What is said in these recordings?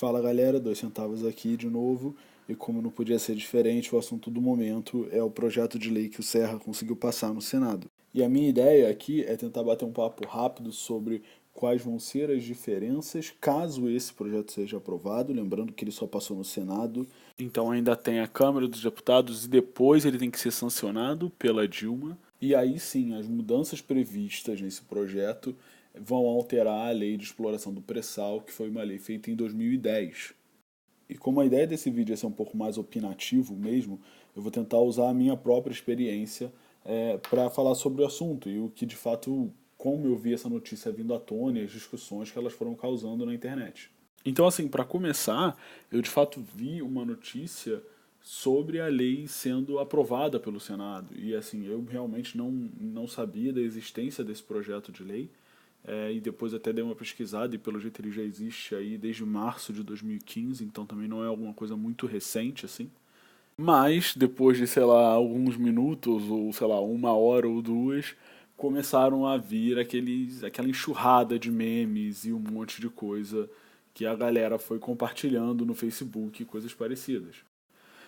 Fala galera, 2 centavos aqui de novo, e como não podia ser diferente, o assunto do momento é o projeto de lei que o Serra conseguiu passar no Senado. E a minha ideia aqui é tentar bater um papo rápido sobre quais vão ser as diferenças caso esse projeto seja aprovado, lembrando que ele só passou no Senado, então ainda tem a Câmara dos Deputados e depois ele tem que ser sancionado pela Dilma. E aí sim, as mudanças previstas nesse projeto vão alterar a lei de exploração do pré-sal, que foi uma lei feita em 2010. E como a ideia desse vídeo é ser um pouco mais opinativo mesmo, eu vou tentar usar a minha própria experiência para falar sobre o assunto e o que de fato, como eu vi essa notícia vindo à tona e as discussões que elas foram causando na internet. Então, assim, para começar, eu de fato vi uma notícia sobre a lei sendo aprovada pelo Senado. E assim, eu realmente não sabia da existência desse projeto de lei. E depois até dei uma pesquisada e pelo jeito ele já existe aí desde março de 2015, então também não é alguma coisa muito recente assim. Mas depois de, sei lá, alguns minutos ou sei lá, 1 hora ou duas, começaram a vir aquela enxurrada de memes e um monte de coisa que a galera foi compartilhando no Facebook e coisas parecidas.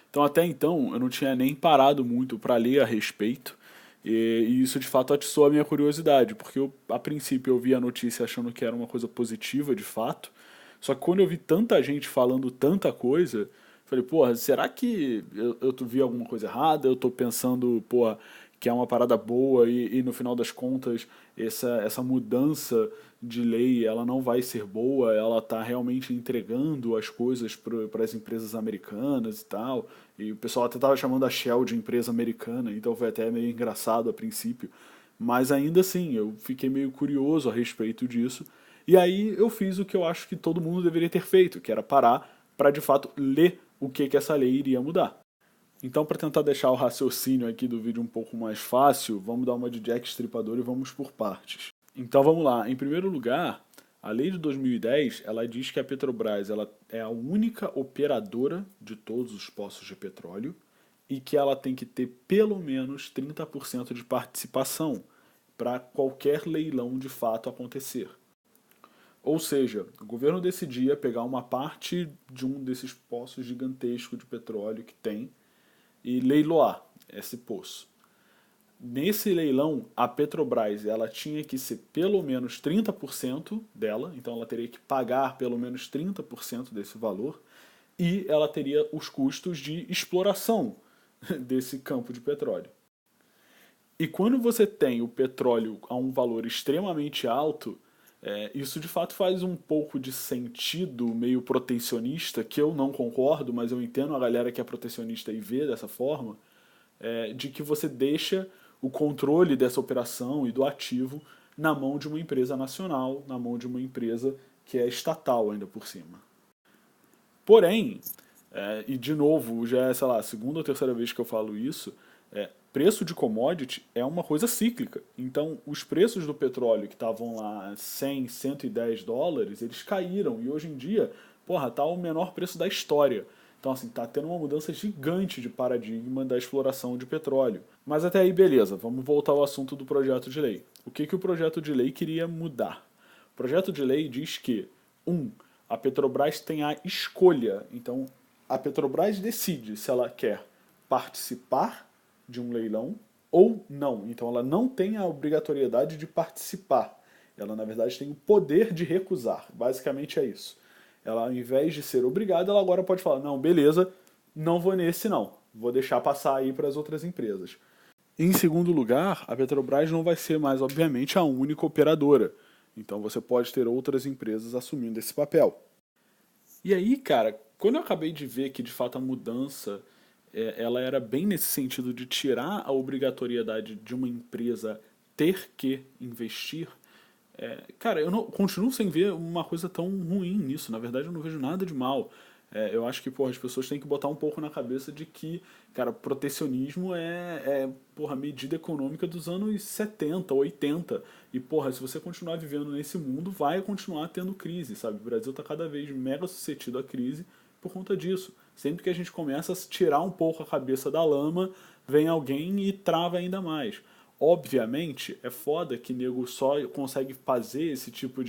Então até então eu não tinha nem parado muito para ler a respeito. E isso de fato atiçou a minha curiosidade, porque eu, a princípio eu vi a notícia achando que era uma coisa positiva de fato. Só que quando eu vi tanta gente falando tanta coisa, falei, porra, será que eu vi alguma coisa errada? Eu tô pensando, porra, que é uma parada boa e no final das contas essa mudança de lei ela não vai ser boa, ela tá realmente entregando as coisas para as empresas americanas e tal. E o pessoal até tava chamando a Shell de empresa americana, então foi até meio engraçado a princípio. Mas ainda assim, eu fiquei meio curioso a respeito disso. E aí eu fiz o que eu acho que todo mundo deveria ter feito, que era parar para de fato ler o que essa lei iria mudar. Então, para tentar deixar o raciocínio aqui do vídeo um pouco mais fácil, vamos dar uma de Jack Stripador e vamos por partes. Então vamos lá. Em primeiro lugar, a lei de 2010 ela diz que a Petrobras ela é a única operadora de todos os poços de petróleo e que ela tem que ter pelo menos 30% de participação para qualquer leilão de fato acontecer. Ou seja, o governo decidia pegar uma parte de um desses poços gigantescos de petróleo que tem e leiloar esse poço. Nesse leilão, a Petrobras ela tinha que ser pelo menos 30% dela, então ela teria que pagar pelo menos 30% desse valor, e ela teria os custos de exploração desse campo de petróleo. E quando você tem o petróleo a um valor extremamente alto, isso de fato faz um pouco de sentido meio protecionista, que eu não concordo, mas eu entendo a galera que é protecionista e vê dessa forma, de que você deixa o controle dessa operação e do ativo na mão de uma empresa nacional, na mão de uma empresa que é estatal ainda por cima. Porém, e de novo, já é, sei lá, a segunda ou terceira vez que eu falo isso, preço de commodity é uma coisa cíclica. Então, os preços do petróleo que estavam lá 100, 110 dólares, eles caíram. E hoje em dia, porra, tá o menor preço da história. Então, assim, tá tendo uma mudança gigante de paradigma da exploração de petróleo. Mas até aí, beleza, vamos voltar ao assunto do projeto de lei. O que o projeto de lei queria mudar? O projeto de lei diz que, a Petrobras tem a escolha. Então, a Petrobras decide se ela quer participar de um leilão ou não. Então, ela não tem a obrigatoriedade de participar. Ela, na verdade, tem o poder de recusar. Basicamente é isso. Ela, ao invés de ser obrigada, ela agora pode falar: não, beleza, não vou nesse não. Vou deixar passar aí para as outras empresas. Em segundo lugar, a Petrobras não vai ser mais, obviamente, a única operadora. Então você pode ter outras empresas assumindo esse papel. E aí, cara, quando eu acabei de ver que de fato a mudança ela era bem nesse sentido de tirar a obrigatoriedade de uma empresa ter que investir, cara, eu não, continuo sem ver uma coisa tão ruim nisso. Na verdade, eu não vejo nada de mal. Eu acho que, porra, as pessoas têm que botar um pouco na cabeça de que, cara, protecionismo porra, medida econômica dos anos 70, 80. E, porra, se você continuar vivendo nesse mundo, vai continuar tendo crise, sabe? O Brasil tá cada vez mega suscetível à crise por conta disso. Sempre que a gente começa a tirar um pouco a cabeça da lama, vem alguém e trava ainda mais. Obviamente, é foda que nego só consegue fazer esse tipo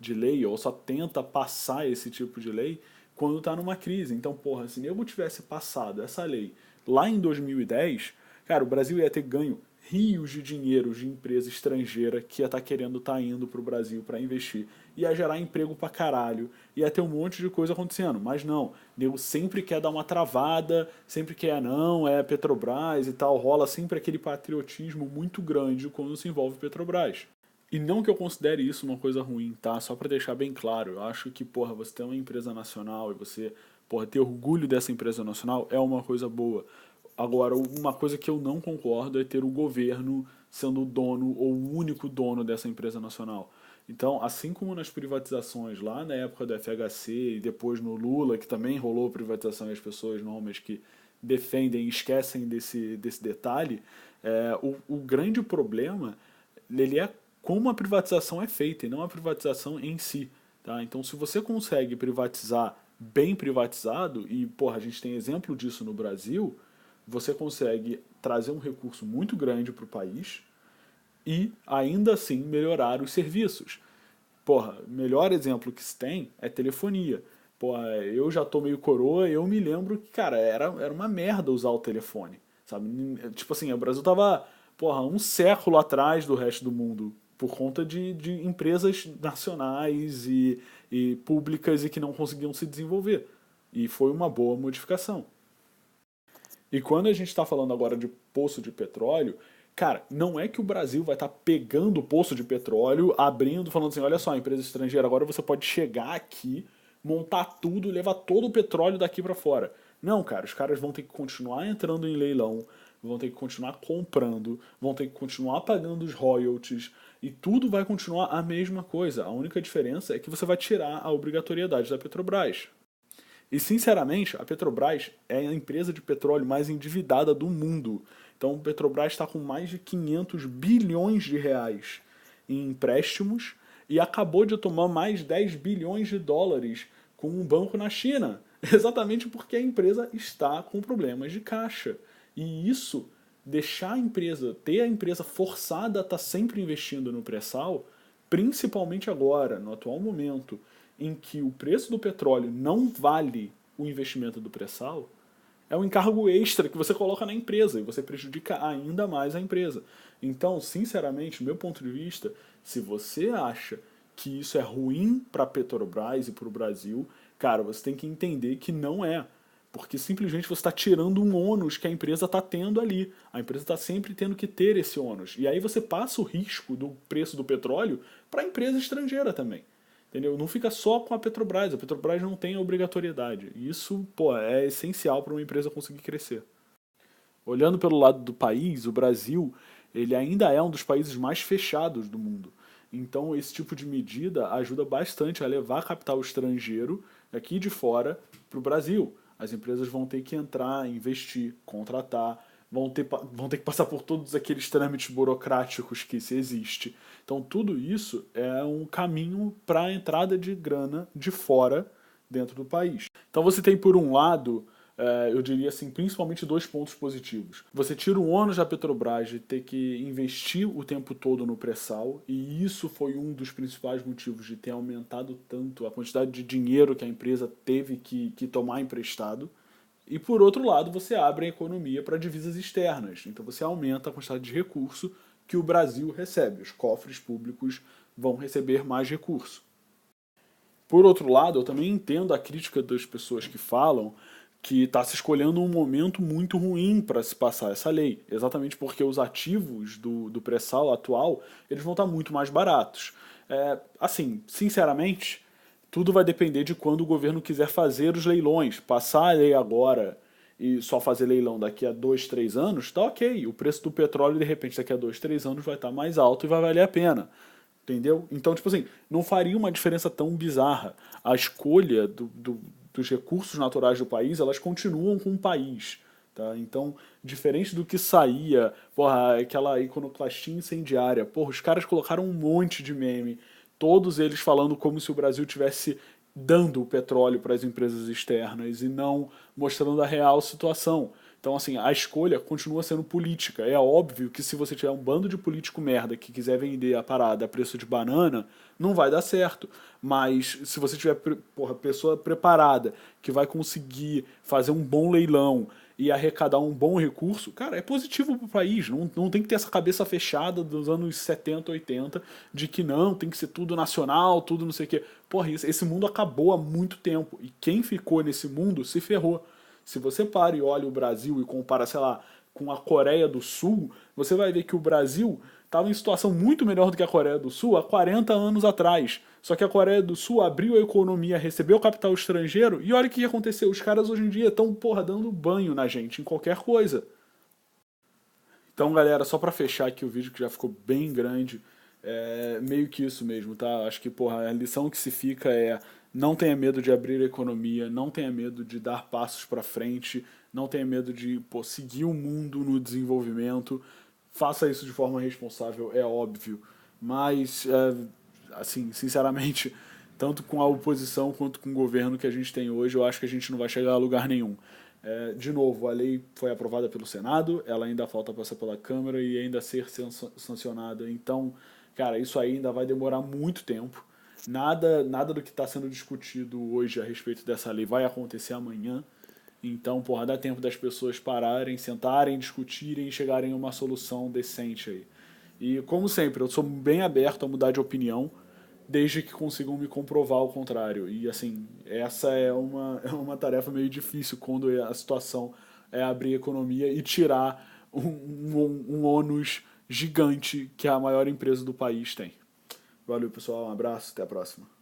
de lei, ou só tenta passar esse tipo de lei quando está numa crise. Então, porra, se eu tivesse passado essa lei lá em 2010, cara, o Brasil ia ter ganho rios de dinheiro de empresa estrangeira que ia estar querendo estar indo para o Brasil para investir. Ia gerar emprego pra caralho, ia ter um monte de coisa acontecendo. Mas não, nego sempre quer dar uma travada, sempre quer, não, é Petrobras e tal, rola sempre aquele patriotismo muito grande quando se envolve Petrobras. E não que eu considere isso uma coisa ruim, tá? Só pra deixar bem claro, eu acho que, porra, você ter uma empresa nacional e você, porra, ter orgulho dessa empresa nacional é uma coisa boa. Agora, uma coisa que eu não concordo é ter o governo sendo o dono ou o único dono dessa empresa nacional. Então, assim como nas privatizações, lá na época do FHC e depois no Lula, que também rolou privatização e as pessoas normalmente que defendem e esquecem desse detalhe, o grande problema ele é como a privatização é feita e não a privatização em si. Tá? Então, se você consegue privatizar bem privatizado, e porra, a gente tem exemplo disso no Brasil, você consegue trazer um recurso muito grande para o país e ainda assim melhorar os serviços. Porra, melhor exemplo que se tem é telefonia. Porra, eu já tô meio coroa, eu me lembro que, cara, era uma merda usar o telefone, sabe? Tipo assim, o Brasil tava, porra, um século atrás do resto do mundo por conta de empresas nacionais e públicas e que não conseguiam se desenvolver. E foi uma boa modificação. E quando a gente está falando agora de poço de petróleo, cara, não é que o Brasil vai estar pegando o poço de petróleo, abrindo, falando assim, olha só, empresa estrangeira, agora você pode chegar aqui, montar tudo e levar todo o petróleo daqui para fora. Não, cara, os caras vão ter que continuar entrando em leilão, vão ter que continuar comprando, vão ter que continuar pagando os royalties, e tudo vai continuar a mesma coisa. A única diferença é que você vai tirar a obrigatoriedade da Petrobras. E, sinceramente, a Petrobras é a empresa de petróleo mais endividada do mundo. Então, a Petrobras está com mais de 500 bilhões de reais em empréstimos e acabou de tomar mais 10 bilhões de dólares com um banco na China. Exatamente porque a empresa está com problemas de caixa. E isso, deixar a empresa, ter a empresa forçada a estar sempre investindo no pré-sal, principalmente agora, no atual momento, em que o preço do petróleo não vale o investimento do pré-sal, é um encargo extra que você coloca na empresa e você prejudica ainda mais a empresa. Então, sinceramente, do meu ponto de vista, se você acha que isso é ruim para a Petrobras e para o Brasil, cara, você tem que entender que não é. Porque simplesmente você está tirando um ônus que a empresa está tendo ali. A empresa está sempre tendo que ter esse ônus. E aí você passa o risco do preço do petróleo para a empresa estrangeira também. Entendeu? Não fica só com a Petrobras não tem a obrigatoriedade. Isso, pô, é essencial para uma empresa conseguir crescer. Olhando pelo lado do país, o Brasil, ele ainda é um dos países mais fechados do mundo. Então, esse tipo de medida ajuda bastante a levar capital estrangeiro aqui de fora para o Brasil. As empresas vão ter que entrar, investir, contratar, vão ter que passar por todos aqueles trâmites burocráticos que se existe. Então, tudo isso é um caminho para a entrada de grana de fora dentro do país. Então, você tem, por um lado, eu diria assim, principalmente dois pontos positivos. Você tira o ônus da Petrobras de ter que investir o tempo todo no pré-sal, e isso foi um dos principais motivos de ter aumentado tanto a quantidade de dinheiro que a empresa teve que tomar emprestado. E por outro lado, você abre a economia para divisas externas. Então você aumenta a quantidade de recurso que o Brasil recebe. Os cofres públicos vão receber mais recurso. Por outro lado, eu também entendo a crítica das pessoas que falam que está se escolhendo um momento muito ruim para se passar essa lei. Exatamente porque os ativos do pré-sal atual eles vão estar muito mais baratos. Assim, sinceramente, tudo vai depender de quando o governo quiser fazer os leilões. Passar a lei agora e só fazer leilão daqui a 2, 3 anos, tá ok. O preço do petróleo, de repente, daqui a 2, 3 anos vai estar mais alto e vai valer a pena. Entendeu? Então, tipo assim, não faria uma diferença tão bizarra. A escolha dos recursos naturais do país, elas continuam com o país. Tá? Então, diferente do que saía, porra, aquela iconoclastia incendiária, porra, os caras colocaram um monte de meme, todos eles falando como se o Brasil tivesse dando o petróleo para as empresas externas e não mostrando a real situação. Então, assim, a escolha continua sendo política. É óbvio que se você tiver um bando de político merda que quiser vender a parada a preço de banana, não vai dar certo. Mas se você tiver, porra, pessoa preparada que vai conseguir fazer um bom leilão e arrecadar um bom recurso, cara, é positivo pro país. Não tem que ter essa cabeça fechada dos anos 70, 80, de que não, tem que ser tudo nacional, tudo não sei o quê. Porra, esse mundo acabou há muito tempo. E quem ficou nesse mundo se ferrou. Se você para e olha o Brasil e compara, sei lá, com a Coreia do Sul, você vai ver que o Brasil estava em situação muito melhor do que a Coreia do Sul há 40 anos atrás. Só que a Coreia do Sul abriu a economia, recebeu capital estrangeiro, e olha o que aconteceu. Os caras hoje em dia estão, porra, dando banho na gente, em qualquer coisa. Então, galera, só pra fechar aqui o vídeo, que já ficou bem grande, é meio que isso mesmo, tá? Acho que, porra, a lição que se fica é: não tenha medo de abrir a economia, não tenha medo de dar passos pra frente, não tenha medo de, pô, seguir o mundo no desenvolvimento, faça isso de forma responsável, é óbvio, mas, assim, sinceramente, tanto com a oposição quanto com o governo que a gente tem hoje, eu acho que a gente não vai chegar a lugar nenhum. De novo, a lei foi aprovada pelo Senado, ela ainda falta passar pela Câmara e ainda ser sancionada. Então, cara, isso aí ainda vai demorar muito tempo. Nada do que está sendo discutido hoje a respeito dessa lei vai acontecer amanhã. Então, porra, dá tempo das pessoas pararem, sentarem, discutirem e chegarem a uma solução decente aí. E, como sempre, eu sou bem aberto a mudar de opinião, desde que consigam me comprovar o contrário. E, assim, essa é uma tarefa meio difícil quando a situação é abrir a economia e tirar um ônus gigante que a maior empresa do país tem. Valeu, pessoal. Um abraço. Até a próxima.